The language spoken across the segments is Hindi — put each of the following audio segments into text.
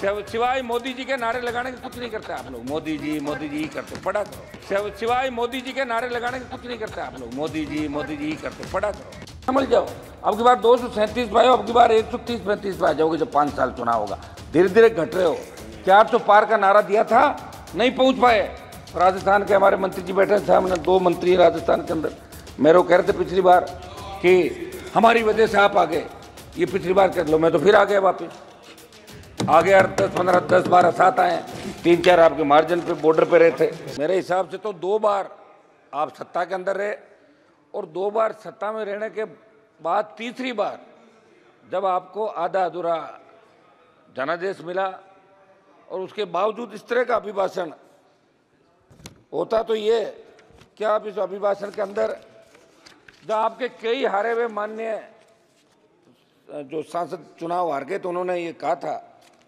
सिवाय मोदी जी के नारे लगाने के कुछ नहीं करते आप लोग। मोदी जी ही करते, पढ़ा करो। सिवाय मोदी जी के नारे लगाने के कुछ नहीं करते आप लोग। मोदी जी ही करते, पढ़ा करो। समझ जाओ, अब की बार 237 पे आओ, अब की बार 130-35 पे आ जाओगे जब 5 साल चुनाव होगा। धीरे धीरे घट रहे हो। 400 पार का नारा दिया था, नहीं पहुंच पाए। राजस्थान के हमारे मंत्री जी बैठे थे, हमने 2 मंत्री राजस्थान के अंदर, मेरे को कह रहे थे पिछली बार कि हमारी वजह से आप आ गए, ये पिछली बार कर लो, मैं तो फिर आ गया वापस। आ गया 10-15, 10-12 7 आए, 3-4 आपके मार्जिन पे बॉर्डर पे रहे थे। मेरे हिसाब से तो 2 बार आप सत्ता के अंदर रहे और 2 बार सत्ता में रहने के बाद तीसरी बार जब आपको आधा अधूरा जनादेश मिला और उसके बावजूद इस तरह का अभिभाषण होता, तो ये क्या आप इस अभिभाषण के अंदर जब आपके कई हारे हुए माननीय जो सांसद चुनाव हार गए, तो उन्होंने ये कहा था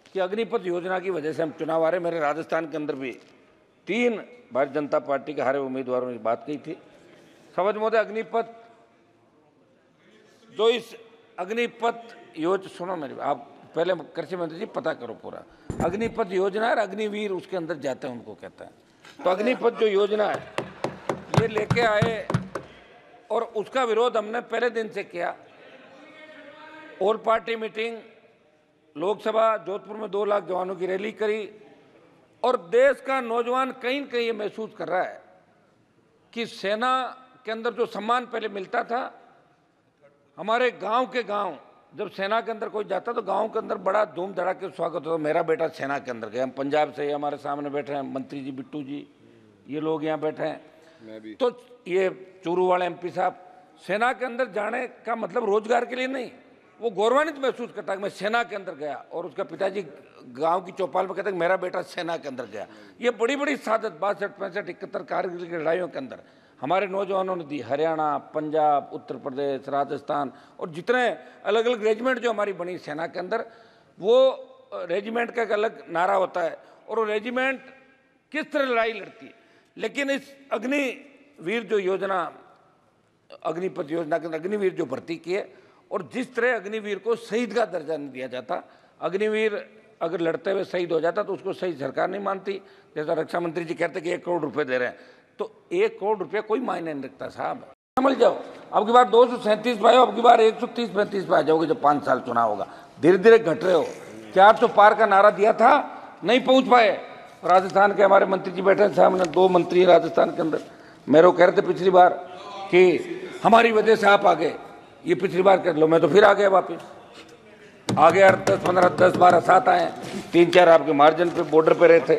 कि अग्निपथ योजना की वजह से हम चुनाव हारे। मेरे राजस्थान के अंदर भी 3 भारतीय जनता पार्टी के हारे उम्मीदवारों ने बात कही थी। समझ मोदे अग्निपथ, जो इस अग्निपथ योजना, सुनो मेरी, आप पहले कृषि मंत्री जी पता करो पूरा। अग्निपथ योजना और अग्निवीर उसके अंदर जाते हैं, उनको कहते हैं। तो अग्निपथ जो योजना है ये लेके आए और उसका विरोध हमने पहले दिन से किया। All party meeting, Lok Sabha Jodhpur में 2 लाख जवानों की रैली करी और देश का नौजवान कहीं न कहीं ये महसूस कर रहा है कि सेना के अंदर जो सम्मान पहले मिलता था, हमारे गांव के गांव जब सेना के अंदर कोई जाता तो गांव के अंदर बड़ा धूम धड़ाके स्वागत होता। मेरा बेटा सेना के अंदर गया। हम पंजाब से, हमारे सामने बैठे हैं मंत्री जी, बिट्टू जी, ये लोग यहाँ बैठे हैं, मैं भी। तो ये चूरू वाले MP साहब, सेना के अंदर जाने का मतलब रोजगार के लिए नहीं, वो गौरवान्वित महसूस करता है कि मैं सेना के अंदर गया। और उसका पिताजी गांव की चौपाल में कहते हैं मेरा बेटा सेना के अंदर गया। ये बड़ी बड़ी सादत 62, 65, 71 कारगिल की लड़ाइयों के अंदर हमारे नौजवानों ने दी। हरियाणा, पंजाब, उत्तर प्रदेश, राजस्थान और जितने अलग अलग रेजिमेंट जो हमारी बनी सेना के अंदर, वो रेजिमेंट का एक अलग नारा होता है और वो रेजिमेंट किस तरह लड़ाई लड़ती है। लेकिन इस अग्निवीर जो योजना, अग्निपथ योजना के अंदर अग्निवीर जो भर्ती किए, और जिस तरह अग्निवीर को शहीद का दर्जा नहीं दिया जाता, अग्निवीर अगर लड़ते हुए शहीद हो जाता तो उसको शहीद सरकार नहीं मानती। जैसा रक्षा मंत्री जी कहते कि 1 करोड़ रुपए दे रहे हैं, तो 1 करोड़ रुपये कोई मायने नहीं रखता साहब। समझ जाओ, अब की बार 237 पे आओ, अब की बार 130-35 पे आ जाओगे जब 5 साल चुनाव होगा। धीरे धीरे घट रहे हो। 400 पार का नारा दिया था, नहीं पहुंच पाए। राजस्थान के हमारे मंत्री जी बैठे थे, हमने 2 मंत्री राजस्थान के अंदर, मेरे को कह रहे थे पिछली बार कि हमारी वजह से आप आ गए, ये पिछली बार कर लो, मैं तो फिर आ गया वापस। आ गया 10-15, 10-12 7 आए, 3-4 आपके मार्जिन पे बॉर्डर पे रहे थे।